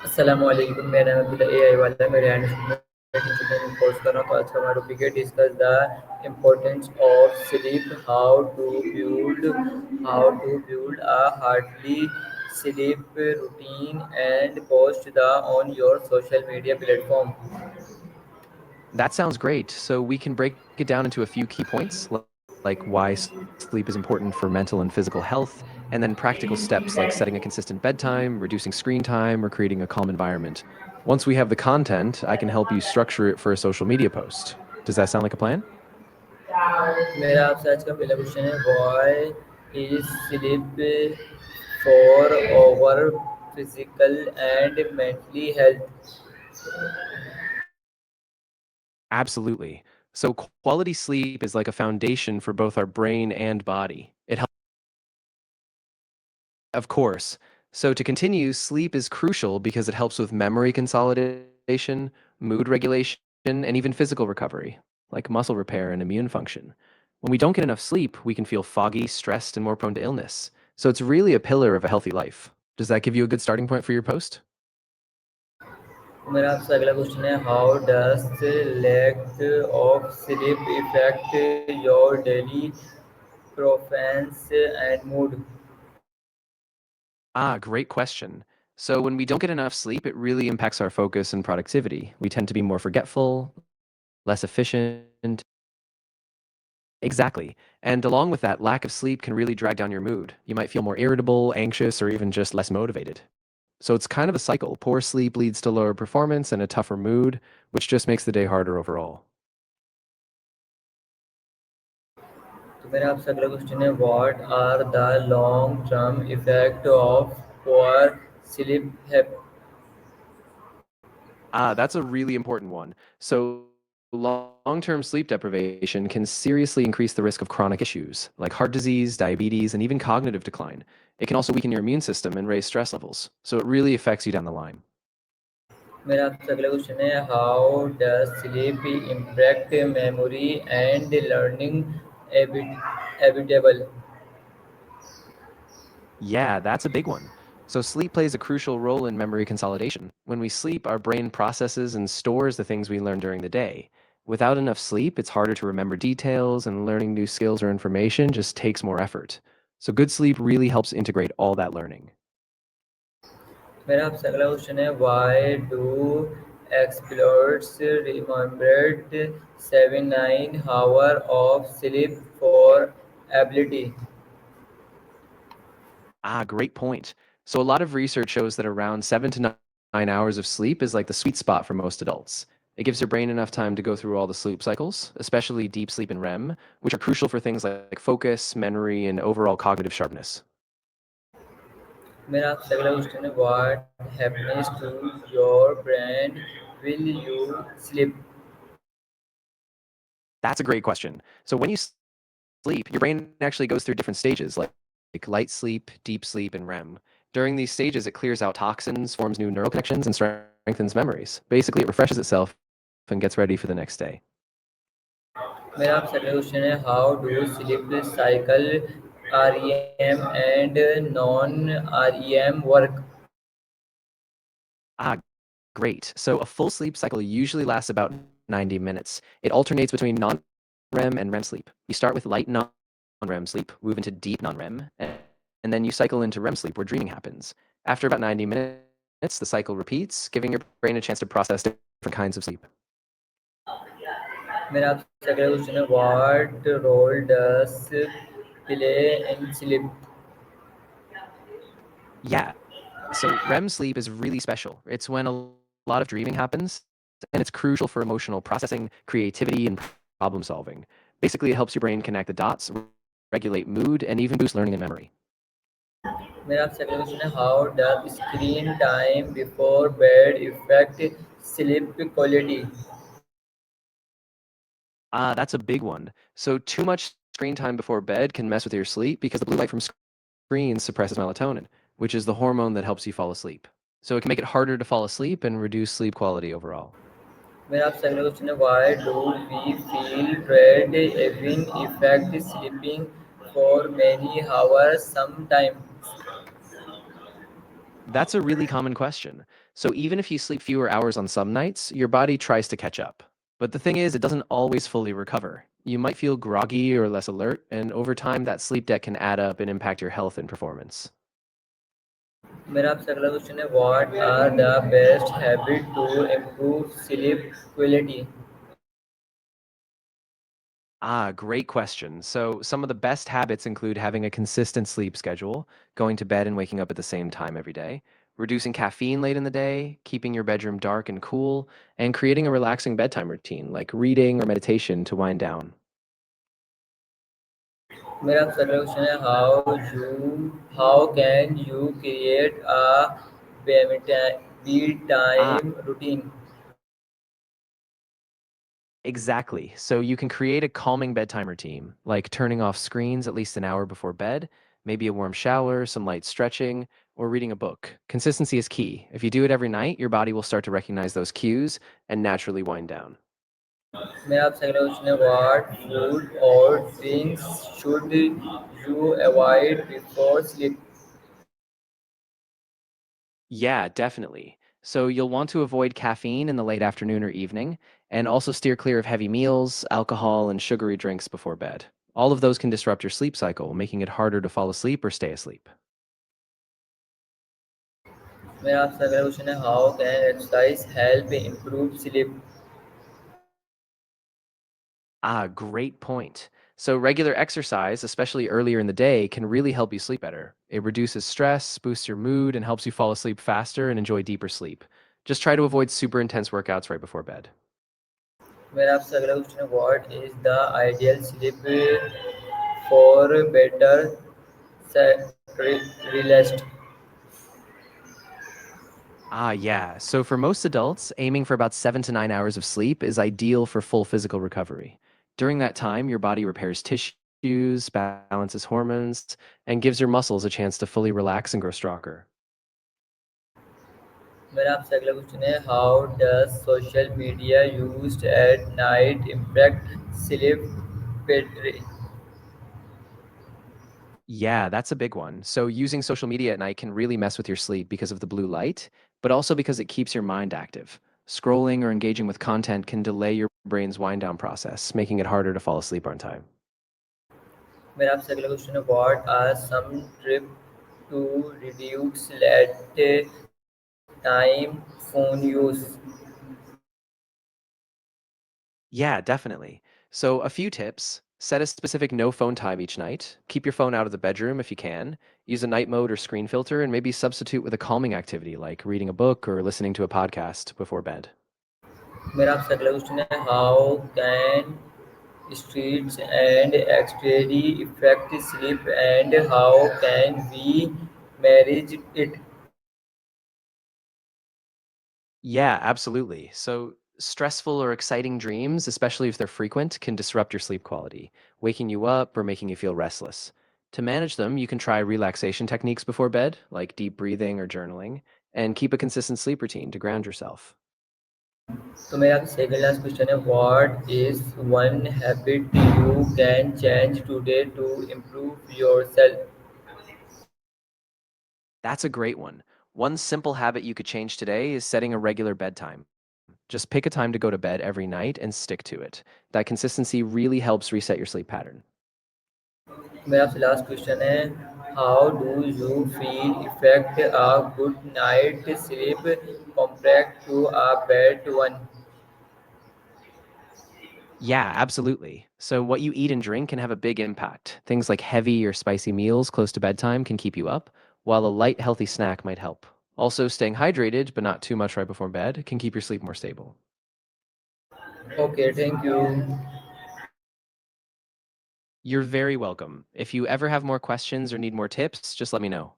अस्सलामुअलैकुम, मेरा नाम अब्दुल्ला एआई वाला मैं रेहान यूनिवर्सिटी में कोर्स कर रहा हूँ। तो आज का हमारा टॉपिक है discuss the importance of sleep, how to build a healthy sleep routine and post the on your social media platform. That sounds great. So we can break it down into a few key points, like why sleep is important for mental and physical health, and then practical steps like setting a consistent bedtime, reducing screen time, or creating a calm environment. Once we have the content, I can help you structure it for a social media post. Does that sound like a plan? मेरा आपसे आज का पहला question है why is sleep for over physical and mentally health. Absolutely. So quality sleep is like a foundation for both our brain and body. It helps, of course. So to continue, sleep is crucial because it helps with memory consolidation, mood regulation, and even physical recovery, like muscle repair and immune function. When we don't get enough sleep, we can feel foggy, stressed, and more prone to illness. So it's really a pillar of a healthy life. Does that give you a good starting point for your post? मेरा आपसे अगला question है how does lack of sleep affect your daily performance and mood. Great question. So, when we don't get enough sleep, it really impacts our focus and productivity. We tend to be more forgetful, less efficient. Exactly. And along with that, lack of sleep can really drag down your mood. You might feel more irritable, anxious, or even just less motivated. So, it's kind of a cycle. Poor sleep leads to lower performance and a tougher mood, which just makes the day harder overall. तो मेरा आपसे अगला question है what are the long term effect of poor sleep habit. That's a really important one. So, long term sleep deprivation can seriously increase the risk of chronic issues like heart disease, diabetes, and even cognitive decline. It can also weaken your immune system and raise stress levels. So, it really affects you down the line. मेरा आपसे अगला question है how does sleep impact memory and learning एबिटेबल। Yeah, that's a big one. So, sleep plays a crucial role in memory consolidation. When we sleep, our brain processes and stores the things we learn during the day. Without enough sleep, it's harder to remember details, and learning new skills or information just takes more effort. So, good sleep really helps integrate all that learning. मेरा आपसे अगला question है why do explores remembered 7 9 hour of sleep for ability. Great point. So, a lot of research shows that around 7 to 9 hours of sleep is like the sweet spot for most adults. It gives your brain enough time to go through all the sleep cycles, especially deep sleep and REM, which are crucial for things like focus, memory, and overall cognitive sharpness. मेरा आपसे अगला question है what happens to your brain will you sleep. That's a great question. So, when you sleep, your brain actually goes through different stages like light sleep, deep sleep, and REM. During these stages, it clears out toxins, forms new neural connections, and strengthens memories. Basically, it refreshes itself and gets ready for the next day. मेरा आपसे अगला question है how do sleep cycle REM and non REM work. Ah, great. So a full sleep cycle usually lasts about 90 minutes. It alternates between non-REM and REM sleep. You start with light non-REM sleep, move into deep non-REM, and then you cycle into REM sleep where dreaming happens. After about 90 minutes, the cycle repeats, giving your brain a chance to process different kinds of sleep. मेरा आपसे अगला question है what role does play in sleep. Yeah. So REM sleep is really special. It's when a lot of dreaming happens, and it's crucial for emotional processing, creativity, and problem solving. Basically, it helps your brain connect the dots, regulate mood, and even boost learning and memory. मेरा आपसे अगला question है how does screen time before bed effect sleep quality. That's a big one. So, too much screen time before bed can mess with your sleep because the blue light from screens suppresses melatonin, which is the hormone that helps you fall asleep. So, it can make it harder to fall asleep and reduce sleep quality overall. मेरा आपसे अगला question है why do we feel tired even effect sleeping for many hours sometimes. That's a really common question. So even if you sleep fewer hours on some nights, your body tries to catch up. But the thing is, it doesn't always fully recover. You might feel groggy or less alert, and over time, that sleep debt can add up and impact your health and performance. मेरा आपसे अगला question है what are the best habit to improve sleep quality. Great question. So, some of the best habits include having a consistent sleep schedule, going to bed and waking up at the same time every day, reducing caffeine late in the day, keeping your bedroom dark and cool, and creating a relaxing bedtime routine like reading or meditation to wind down. मेरा आपसे अगला question है how can you create bed Ah, time routine. exactly. So, you can create a calming bedtime routine, like turning off screens at least an hour before bed, maybe a warm shower, some light stretching, or reading a book. Consistency is key. If you do it every night, your body will start to recognize those cues and naturally wind down. मेरा आपसे अगला question है what food और drinks should you avoid before sleep. Yeah, definitely. So you'll want to avoid caffeine in the late afternoon or evening, and also steer clear of heavy meals, alcohol, and sugary drinks before bed. All of those can disrupt your sleep cycle, making it harder to fall asleep or stay asleep. मेरा आपसे अगला question है how can exercise help improve sleep. Great point. So regular exercise, especially earlier in the day, can really help you sleep better. It reduces stress, boosts your mood, and helps you fall asleep faster and enjoy deeper sleep. Just try to avoid super intense workouts right before bed. मेरा आपसे अगला question है what is the ideal sleep for better rest. Yeah. So for most adults, aiming for about 7 to 9 hours of sleep is ideal for full physical recovery. During that time, your body repairs tissues, balances hormones, and gives your muscles a chance to fully relax and grow stronger. मेरा आपसे अगला question है how does social media used at night impact sleep pattern. Yeah, that's a big one. So using social media at night can really mess with your sleep because of the blue light, but also because it keeps your mind active. Scrolling or engaging with content can delay your brain's wind down process, making it harder to fall asleep on time. मेरा आपसे अगला question है what are some ट्रिप to reduce late time phone use. Yeah, definitely. So, a few tips: set a specific no phone time each night, keep your phone out of the bedroom if you can, use a night mode or screen filter, and maybe substitute with a calming activity like reading a book or listening to a podcast before bed. मेरा आपसे अगला question है how can streets and exterior affect sleep and how can we manage it. Yeah, absolutely. So, stressful or exciting dreams, especially if they're frequent, can disrupt your sleep quality, waking you up or making you feel restless. To manage them, you can try relaxation techniques before bed, like deep breathing or journaling, and keep a consistent sleep routine to ground yourself. तो मेरा आपसे second last question है what is one habit you can change today to improve yourself. That's a great one. One simple habit you could change today is setting a regular bedtime. Just pick a time to go to bed every night and stick to it. That consistency really helps reset your sleep pattern. मेरा आपसे last question है how do you feel effect a good night sleep compare to a bad one. Yeah, absolutely. So, what you eat and drink can have a big impact. Things like heavy or spicy meals close to bedtime can keep you up, while a light, healthy snack might help. Also, staying hydrated, but not too much right before bed, can keep your sleep more stable. Okay thank you. You're very welcome. If you ever have more questions or need more tips, just let me know.